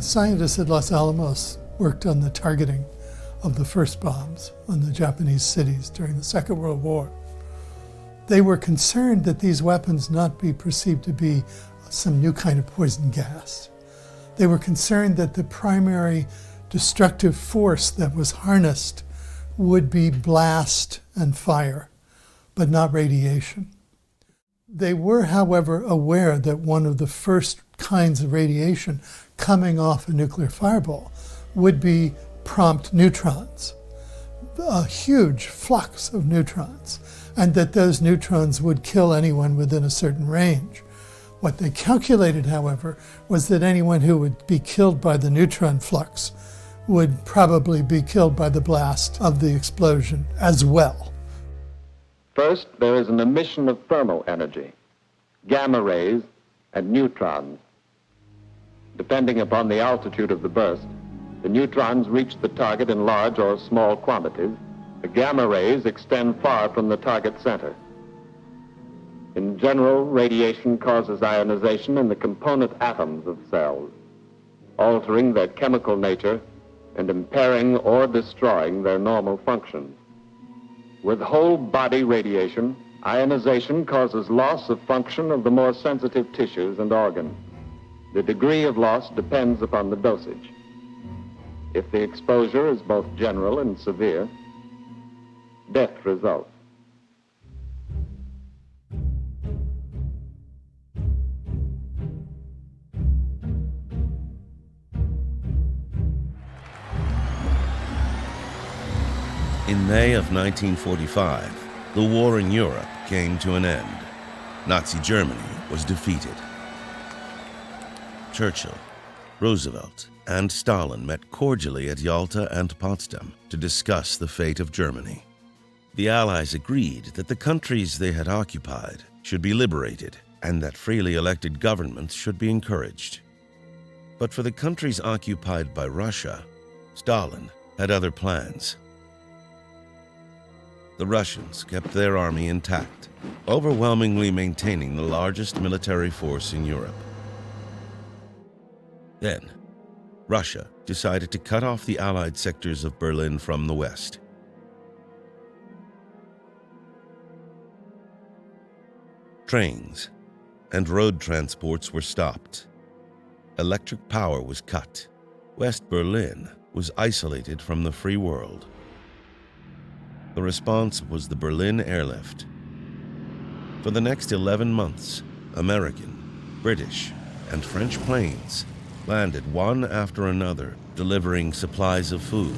scientists at Los Alamos worked on the targeting of the first bombs on the Japanese cities during the Second World War. They were concerned that these weapons not be perceived to be some new kind of poison gas. They were concerned that the primary destructive force that was harnessed would be blast and fire, but not radiation. They were, however, aware that one of the first kinds of radiation coming off a nuclear fireball would be prompt neutrons, a huge flux of neutrons, and that those neutrons would kill anyone within a certain range. What they calculated, however, was that anyone who would be killed by the neutron flux would probably be killed by the blast of the explosion as well. First, there is an emission of thermal energy, gamma rays and neutrons. Depending upon the altitude of the burst, the neutrons reach the target in large or small quantities. The gamma rays extend far from the target center. In general, radiation causes ionization in the component atoms of cells, altering their chemical nature and impairing or destroying their normal functions. With whole body radiation, ionization causes loss of function of the more sensitive tissues and organs. The degree of loss depends upon the dosage. If the exposure is both general and severe, death results. In May of 1945, the war in Europe came to an end. Nazi Germany was defeated. Churchill, Roosevelt, and Stalin met cordially at Yalta and Potsdam to discuss the fate of Germany. The Allies agreed that the countries they had occupied should be liberated and that freely elected governments should be encouraged. But for the countries occupied by Russia, Stalin had other plans. The Russians kept their army intact, overwhelmingly maintaining the largest military force in Europe. Then, Russia decided to cut off the Allied sectors of Berlin from the west. Trains and road transports were stopped. Electric power was cut. West Berlin was isolated from the free world. The response was the Berlin Airlift. For the next 11 months, American, British, and French planes landed one after another, delivering supplies of food,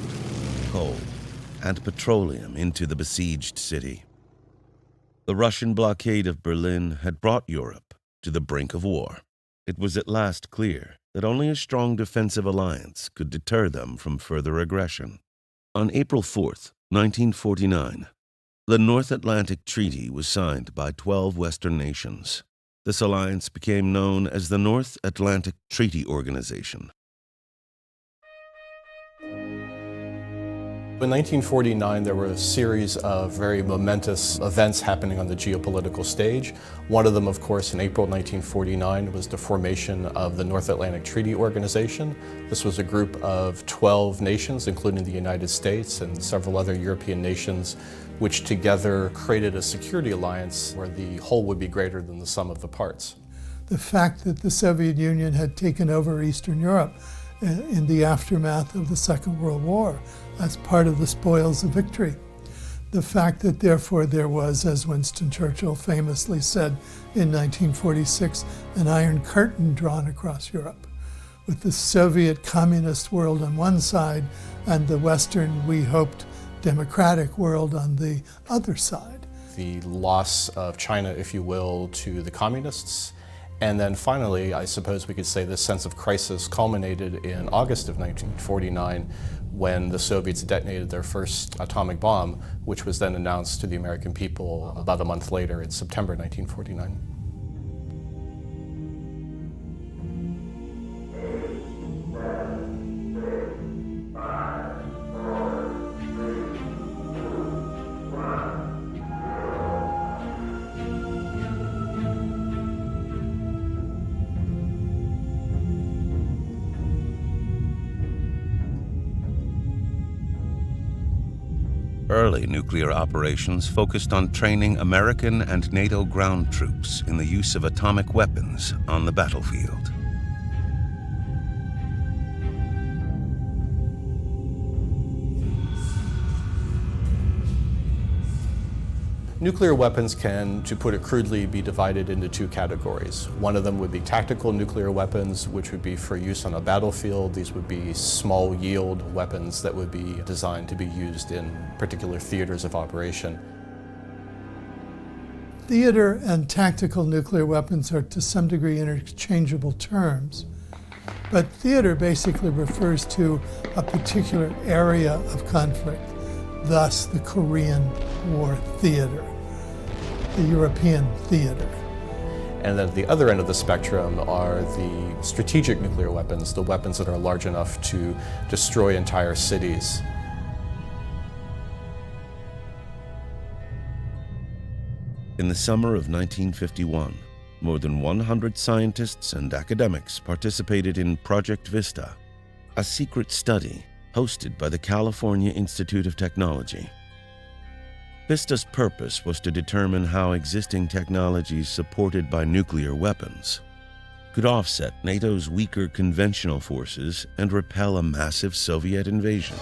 coal, and petroleum into the besieged city. The Russian blockade of Berlin had brought Europe to the brink of war. It was at last clear that only a strong defensive alliance could deter them from further aggression. On April 4th, 1949, the North Atlantic Treaty was signed by 12 Western nations. This alliance became known as the North Atlantic Treaty Organization. In 1949, there were a series of very momentous events happening on the geopolitical stage. One of them, of course, in April 1949 was the formation of the North Atlantic Treaty Organization. This was a group of 12 nations, including the United States and several other European nations, which together created a security alliance where the whole would be greater than the sum of the parts. The fact that the Soviet Union had taken over Eastern Europe in the aftermath of the Second World War as part of the spoils of victory. The fact that therefore there was, as Winston Churchill famously said in 1946, an iron curtain drawn across Europe, with the Soviet communist world on one side and the Western, we hoped, democratic world on the other side. The loss of China, if you will, to the communists. And then finally, I suppose we could say this sense of crisis culminated in August of 1949 when the Soviets detonated their first atomic bomb, which was then announced to the American people about a month later in September 1949. Early nuclear operations focused on training American and NATO ground troops in the use of atomic weapons on the battlefield. Nuclear weapons can, to put it crudely, be divided into two categories. One of them would be tactical nuclear weapons, which would be for use on a battlefield. These would be small yield weapons that would be designed to be used in particular theaters of operation. Theater and tactical nuclear weapons are to some degree interchangeable terms, but theater basically refers to a particular area of conflict, thus the Korean War theater, the European theater. And then at the other end of the spectrum are the strategic nuclear weapons, the weapons that are large enough to destroy entire cities. In the summer of 1951, more than 100 scientists and academics participated in Project Vista, a secret study hosted by the California Institute of Technology. Vista's purpose was to determine how existing technologies supported by nuclear weapons could offset NATO's weaker conventional forces and repel a massive Soviet invasion.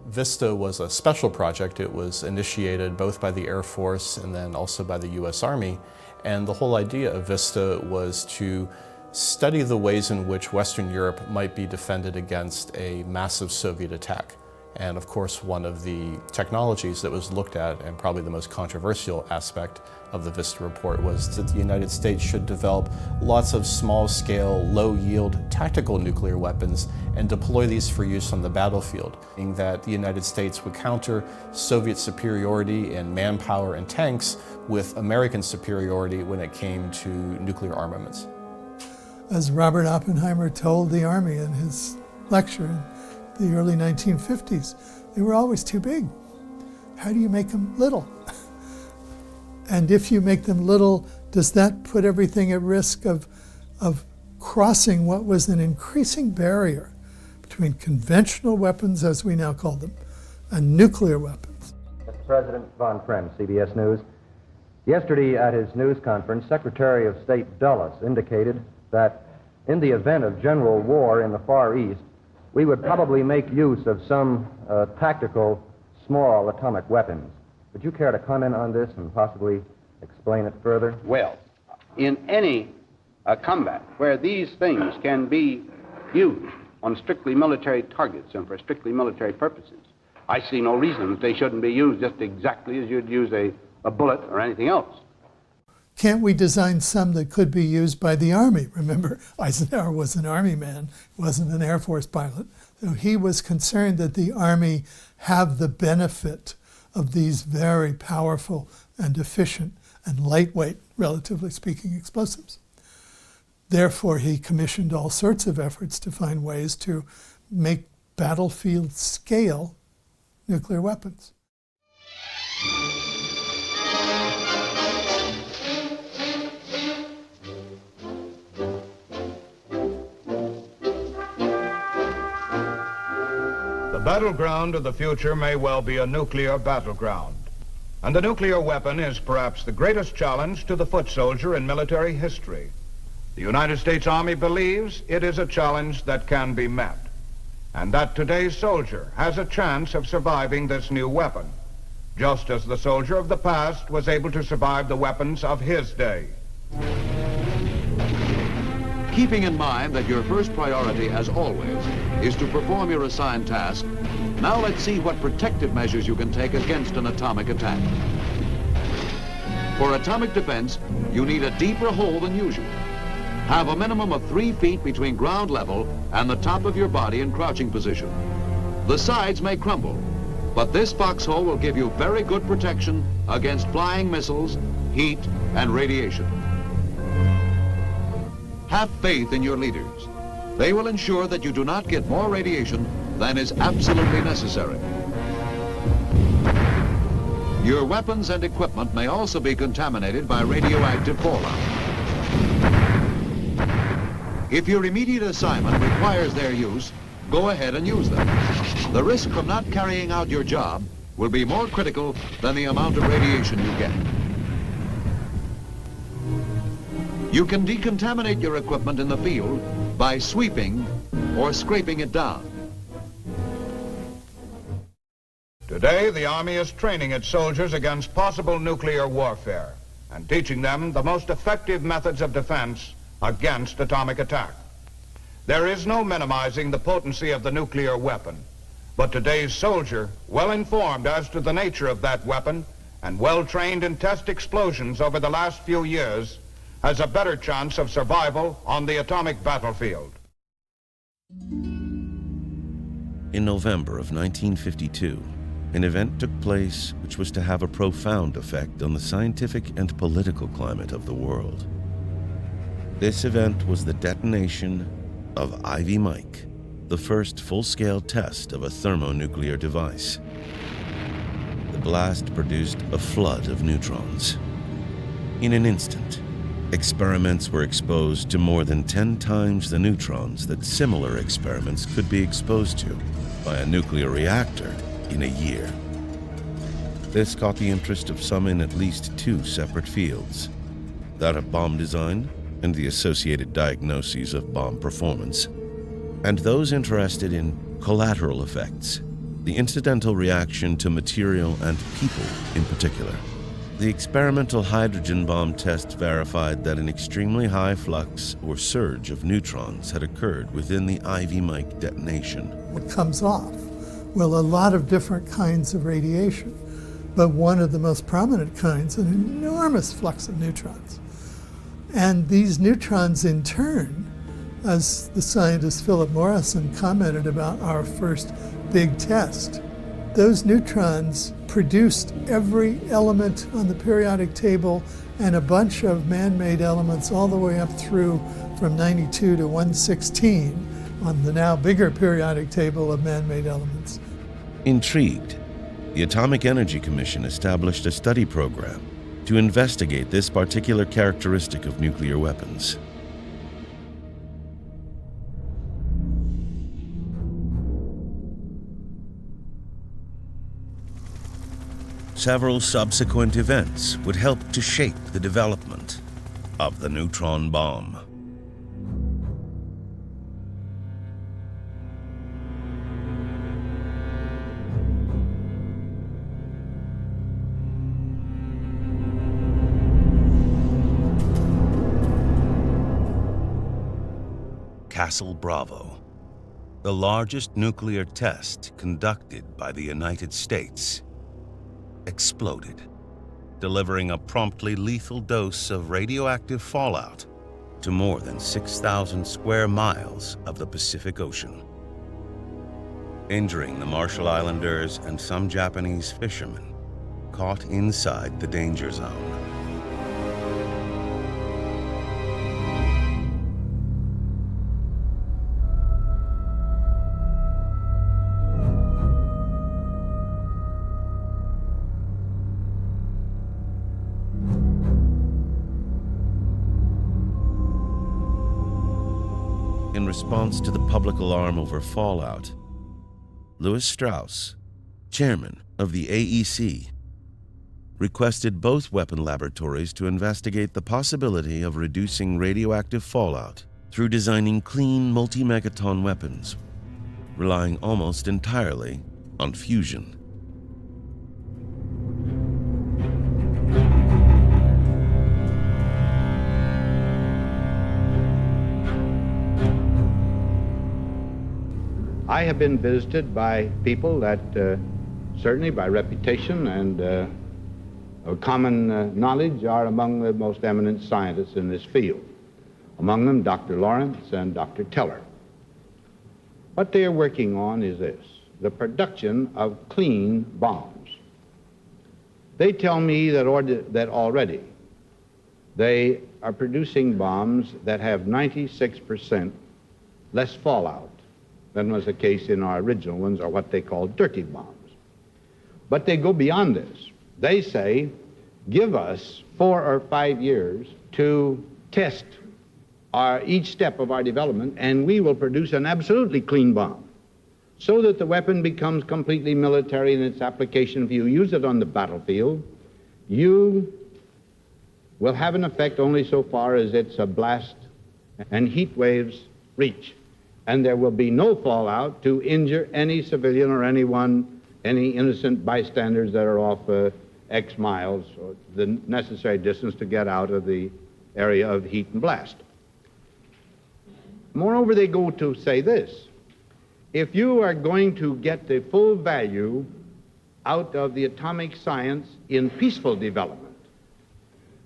Vista was a special project. It was initiated both by the Air Force and then also by the US Army. And the whole idea of Vista was to study the ways in which Western Europe might be defended against a massive Soviet attack. And of course, one of the technologies that was looked at, and probably the most controversial aspect of the Vista report, was that the United States should develop lots of small-scale, low-yield tactical nuclear weapons and deploy these for use on the battlefield, meaning that the United States would counter Soviet superiority in manpower and tanks with American superiority when it came to nuclear armaments. As Robert Oppenheimer told the Army in his lecture in the early 1950s, they were always too big. How do you make them little? And if you make them little, does that put everything at risk of crossing what was an increasing barrier between conventional weapons, as we now call them, and nuclear weapons? Mr. President, Von Friend, CBS News. Yesterday at his news conference, Secretary of State Dulles indicated that in the event of general war in the Far East, we would probably make use of some tactical small atomic weapons. Would you care to comment on this and possibly explain it further? Well, in any combat where these things can be used on strictly military targets and for strictly military purposes, I see no reason that they shouldn't be used just exactly as you'd use a bullet or anything else. Can't we design some that could be used by the Army? Remember, Eisenhower was an Army man, wasn't an Air Force pilot. So he was concerned that the Army have the benefit of these very powerful and efficient and lightweight, relatively speaking, explosives. Therefore, he commissioned all sorts of efforts to find ways to make battlefield scale nuclear weapons. The battleground of the future may well be a nuclear battleground. And the nuclear weapon is perhaps the greatest challenge to the foot soldier in military history. The United States Army believes it is a challenge that can be met, and that today's soldier has a chance of surviving this new weapon, just as the soldier of the past was able to survive the weapons of his day. Keeping in mind that your first priority, as always, is to perform your assigned task, now let's see what protective measures you can take against an atomic attack. For atomic defense, you need a deeper hole than usual. Have a minimum of 3 feet between ground level and the top of your body in crouching position. The sides may crumble, but this foxhole will give you very good protection against flying missiles, heat, and radiation. Have faith in your leaders. They will ensure that you do not get more radiation than is absolutely necessary. Your weapons and equipment may also be contaminated by radioactive fallout. If your immediate assignment requires their use, go ahead and use them. The risk from not carrying out your job will be more critical than the amount of radiation you get. You can decontaminate your equipment in the field by sweeping or scraping it down. Today, the Army is training its soldiers against possible nuclear warfare and teaching them the most effective methods of defense against atomic attack. There is no minimizing the potency of the nuclear weapon, but today's soldier, well informed as to the nature of that weapon and well trained in test explosions over the last few years, has a better chance of survival on the atomic battlefield. In November of 1952, an event took place which was to have a profound effect on the scientific and political climate of the world. This event was the detonation of Ivy Mike, the first full-scale test of a thermonuclear device. The blast produced a flood of neutrons. In an instant, experiments were exposed to more than 10 times the neutrons that similar experiments could be exposed to by a nuclear reactor in a year. This caught the interest of some in at least two separate fields, that of bomb design and the associated diagnoses of bomb performance, and those interested in collateral effects, the incidental reaction to material and people in particular. The experimental hydrogen bomb test verified that an extremely high flux or surge of neutrons had occurred within the Ivy Mike detonation. What comes off? Well, a lot of different kinds of radiation, but one of the most prominent kinds, an enormous flux of neutrons. And these neutrons in turn, as the scientist Philip Morrison commented about our first big test, those neutrons produced every element on the periodic table and a bunch of man-made elements all the way up through from 92 to 116 on the now bigger periodic table of man-made elements. Intrigued, the Atomic Energy Commission established a study program to investigate this particular characteristic of nuclear weapons. Several subsequent events would help to shape the development of the neutron bomb. Castle Bravo, the largest nuclear test conducted by the United States, exploded, delivering a promptly lethal dose of radioactive fallout to more than 6,000 square miles of the Pacific Ocean, injuring the Marshall Islanders and some Japanese fishermen caught inside the danger zone. In response to the public alarm over fallout, Louis Strauss, chairman of the AEC, requested both weapon laboratories to investigate the possibility of reducing radioactive fallout through designing clean multi-megaton weapons, relying almost entirely on fusion. I have been visited by people that certainly by reputation and of common knowledge are among the most eminent scientists in this field. Among them, Dr. Lawrence and Dr. Teller. What they are working on is this, the production of clean bombs. They tell me that already they are producing bombs that have 96% less fallout than was the case in our original ones, or what they call dirty bombs. But they go beyond this. They say, give us 4 or 5 years to test each step of our development, and we will produce an absolutely clean bomb, so that the weapon becomes completely military in its application. If you use it on the battlefield, you will have an effect only so far as its blast and heat waves reach, and there will be no fallout to injure any civilian or any innocent bystanders that are off X miles, or the necessary distance to get out of the area of heat and blast. Moreover, they go to say this: if you are going to get the full value out of the atomic science in peaceful development,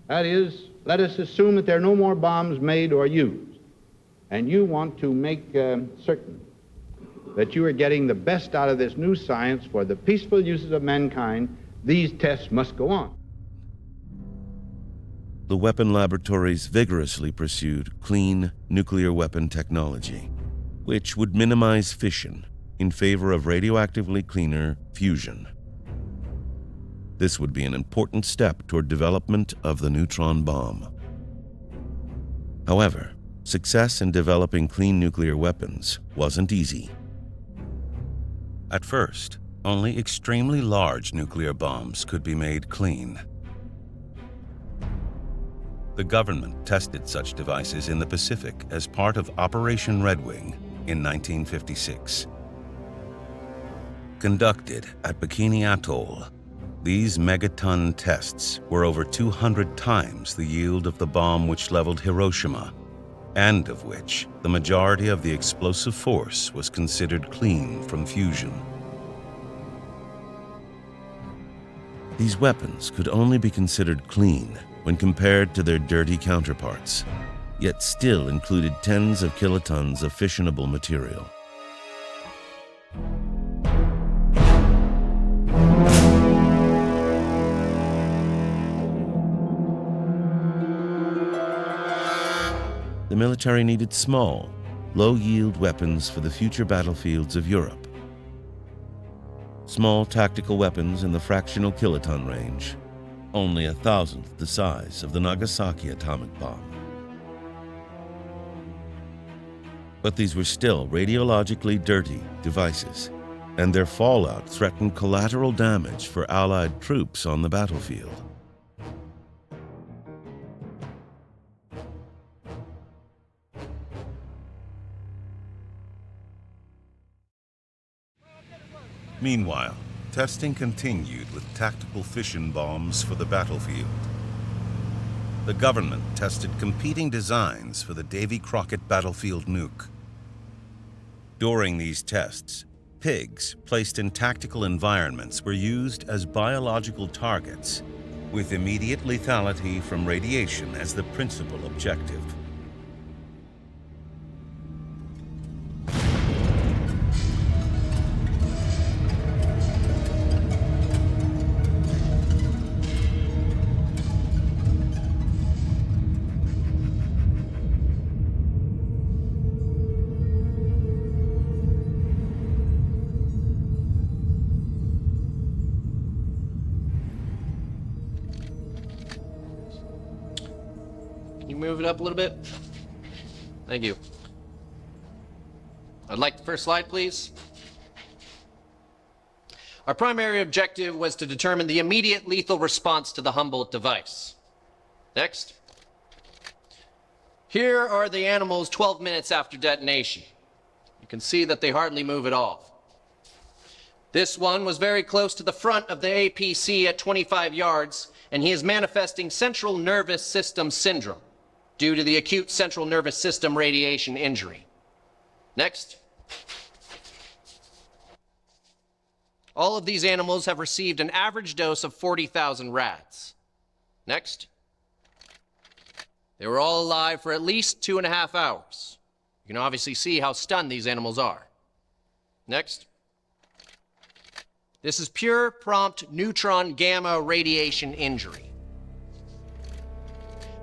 that is, let us assume that there are no more bombs made or used, and you want to make certain that you are getting the best out of this new science for the peaceful uses of mankind, these tests must go on. The weapon laboratories vigorously pursued clean nuclear weapon technology, which would minimize fission in favor of radioactively cleaner fusion. This would be an important step toward development of the neutron bomb. However, success in developing clean nuclear weapons wasn't easy. At first, only extremely large nuclear bombs could be made clean. The government tested such devices in the Pacific as part of Operation Red Wing in 1956. Conducted at Bikini Atoll, these megaton tests were over 200 times the yield of the bomb which leveled Hiroshima, and of which the majority of the explosive force was considered clean from fusion. These weapons could only be considered clean when compared to their dirty counterparts, yet still included tens of kilotons of fissionable material. The military needed small, low-yield weapons for the future battlefields of Europe. Small tactical weapons in the fractional kiloton range, only 1,000th the size of the Nagasaki atomic bomb. But these were still radiologically dirty devices, and their fallout threatened collateral damage for Allied troops on the battlefield. Meanwhile, testing continued with tactical fission bombs for the battlefield. The government tested competing designs for the Davy Crockett battlefield nuke. During these tests, pigs placed in tactical environments were used as biological targets, with immediate lethality from radiation as the principal objective. Move it up a little bit. Thank you. I'd like the first slide, please. Our primary objective was to determine the immediate lethal response to the Humboldt device. Next. Here are the animals 12 minutes after detonation. You can see that they hardly move at all. This one was very close to the front of the APC at 25 yards, and he is manifesting central nervous system syndrome due to the acute central nervous system radiation injury. Next. All of these animals have received an average dose of 40,000 rads. Next. They were all alive for at least 2.5 hours. You can obviously see how stunned these animals are. Next. This is pure prompt neutron gamma radiation injury.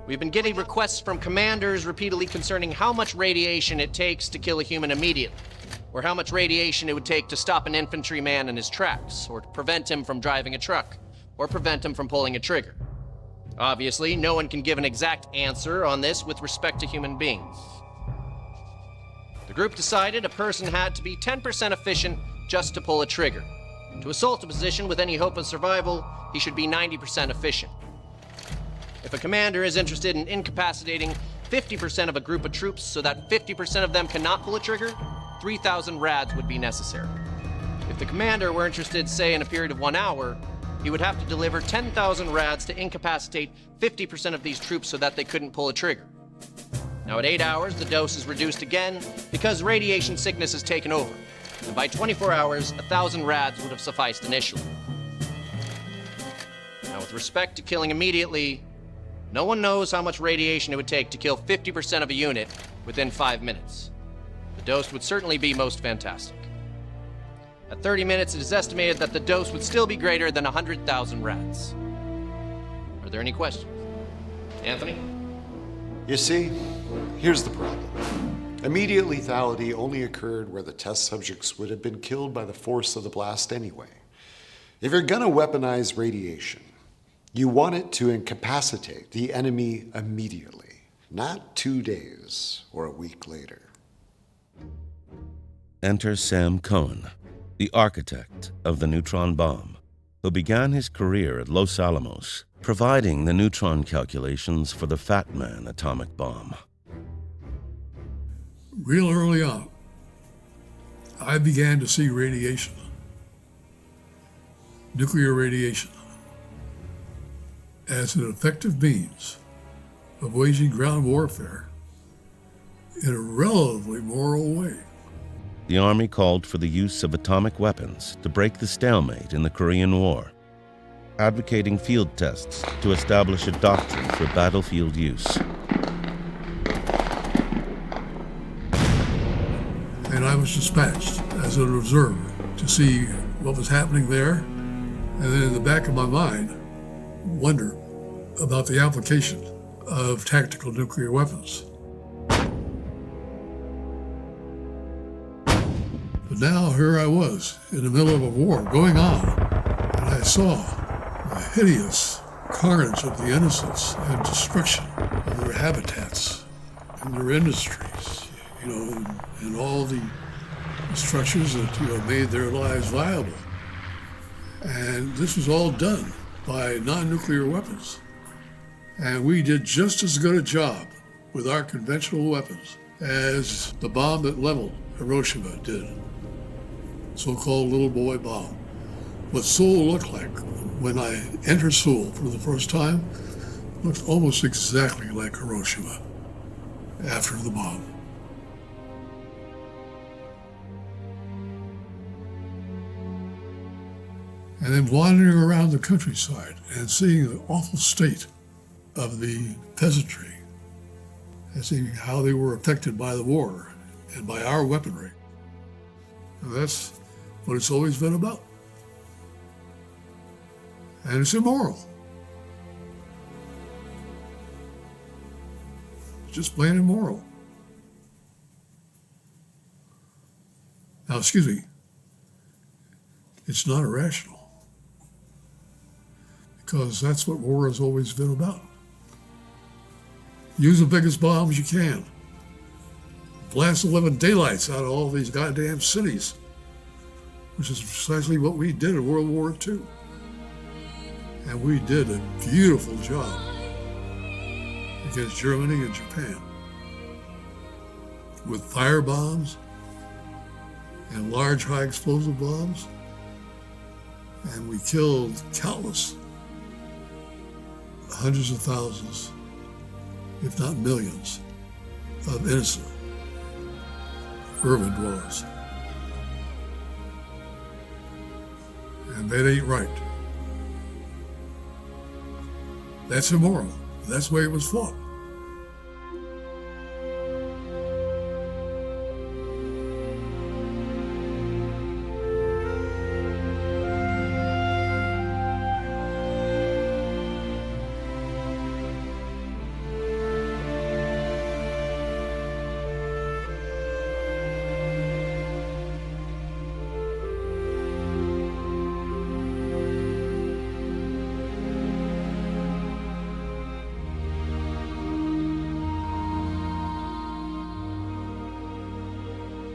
We've been getting requests from commanders repeatedly concerning how much radiation it takes to kill a human immediately, or how much radiation it would take to stop an infantryman in his tracks, or to prevent him from driving a truck, or prevent him from pulling a trigger. Obviously, no one can give an exact answer on this with respect to human beings. The group decided a person had to be 10% efficient just to pull a trigger. To assault a position with any hope of survival, he should be 90% efficient. If a commander is interested in incapacitating 50% of a group of troops so that 50% of them cannot pull a trigger, 3,000 rads would be necessary. If the commander were interested, say, in a period of 1 hour, he would have to deliver 10,000 rads to incapacitate 50% of these troops so that they couldn't pull a trigger. Now at 8 hours, the dose is reduced again because radiation sickness has taken over. And by 24 hours, 1,000 rads would have sufficed initially. Now with respect to killing immediately, no one knows how much radiation it would take to kill 50% of a unit within 5 minutes. The dose would certainly be most fantastic. At 30 minutes, it is estimated that the dose would still be greater than 100,000 rats. Are there any questions? Anthony? You see, here's the problem. Immediate lethality only occurred where the test subjects would have been killed by the force of the blast anyway. If you're gonna weaponize radiation, you want it to incapacitate the enemy immediately, not 2 days or a week later. Enter Sam Cohen, the architect of the neutron bomb, who began his career at Los Alamos, providing the neutron calculations for the Fat Man atomic bomb. Real early on, I began to see radiation, nuclear radiation, as an effective means of waging ground warfare in a relatively moral way. The Army called for the use of atomic weapons to break the stalemate in the Korean War, advocating field tests to establish a doctrine for battlefield use. And I was dispatched as an observer to see what was happening there, and then in the back of my mind, wonder about the application of tactical nuclear weapons. But now here I was in the middle of a war going on, and I saw the hideous carnage of the innocents and destruction of their habitats and their industries, and all the structures that made their lives viable. And this was all done by non-nuclear weapons. And we did just as good a job with our conventional weapons as the bomb that leveled Hiroshima did. So-called little boy bomb. What Seoul looked like when I entered Seoul for the first time looked almost exactly like Hiroshima after the bomb. And then wandering around the countryside and seeing the awful state of the peasantry and seeing how they were affected by the war and by our weaponry. And that's what it's always been about. And it's immoral. It's just plain immoral. Now, excuse me, it's not irrational. Because that's what war has always been about. Use the biggest bombs you can. Blast the living daylights out of all these goddamn cities, which is precisely what we did in World War II. And we did a beautiful job against Germany and Japan with fire bombs and large high explosive bombs. And we killed countless, hundreds of thousands, if not millions, of innocent urban dwellers. And that ain't right. That's immoral. That's the way it was fought.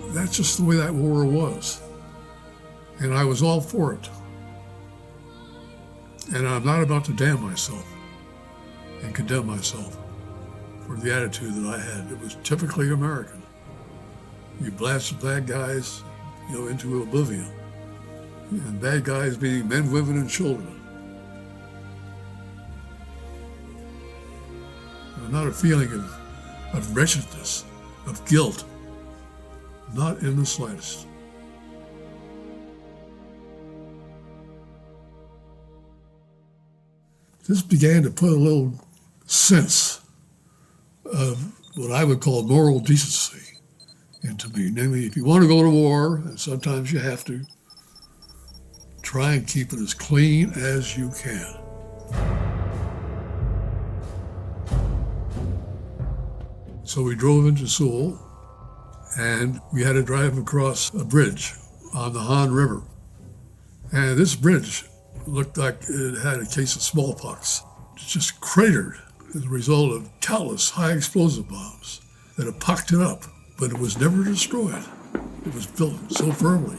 That's just the way that war was. And I was all for it. And I'm not about to damn myself and condemn myself for the attitude that I had. It was typically American. You blast the bad guys, into oblivion. And bad guys being men, women, and children. And not a feeling of wretchedness, of guilt. Not in the slightest. This began to put a little sense of what I would call moral decency into me. Namely, if you want to go to war, and sometimes you have to, try and keep it as clean as you can. So we drove into Seoul, and we had to drive across a bridge on the Han River. And this bridge looked like it had a case of smallpox. It just cratered as a result of countless high explosive bombs that had pocked it up, but it was never destroyed. It was built so firmly.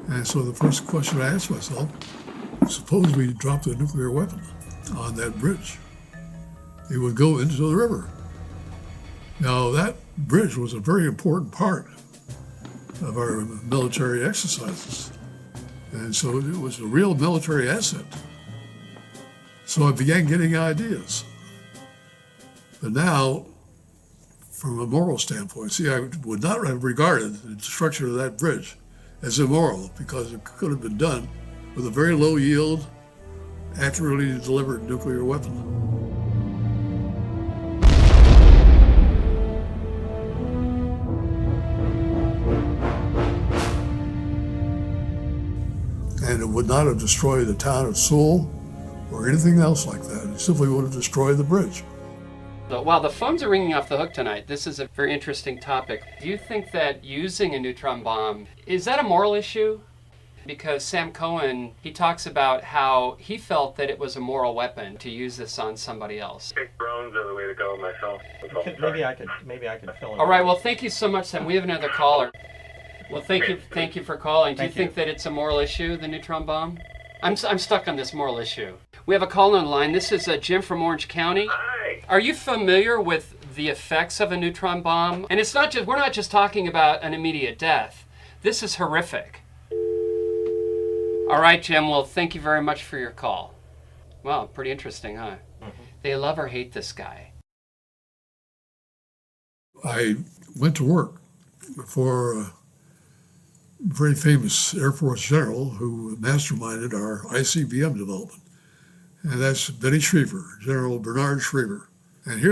And so the first question I asked myself, suppose we dropped a nuclear weapon on that bridge. It would go into the river. Now that bridge was a very important part of our military exercises. And so it was a real military asset. So I began getting ideas. But now, from a moral standpoint, see, I would not have regarded the destruction of that bridge as immoral because it could have been done with a very low yield, accurately delivered nuclear weapon. And it would not have destroyed the town of Seoul or anything else like that. It simply would have destroyed the bridge. While the phones are ringing off the hook tonight, this is a very interesting topic. Do you think that using a neutron bomb, is that a moral issue? Because Sam Cohen, he talks about how he felt that it was a moral weapon to use this on somebody else. I think drones are the way to go myself. Maybe I can fill in. All right, well, thank you so much, Sam. We have another caller. Well, thank you for calling. Do you think that it's a moral issue, the neutron bomb? I'm stuck on this moral issue. We have a call on the line. This is Jim from Orange County. Hi. Are you familiar with the effects of a neutron bomb? And we're not just talking about an immediate death. This is horrific. All right, Jim. Well, thank you very much for your call. Wow, pretty interesting, huh? Mm-hmm. They love or hate this guy. I went to work for a very famous Air Force general who masterminded our ICBM development. And that's Benny Schriever, General Bernard Schriever. And here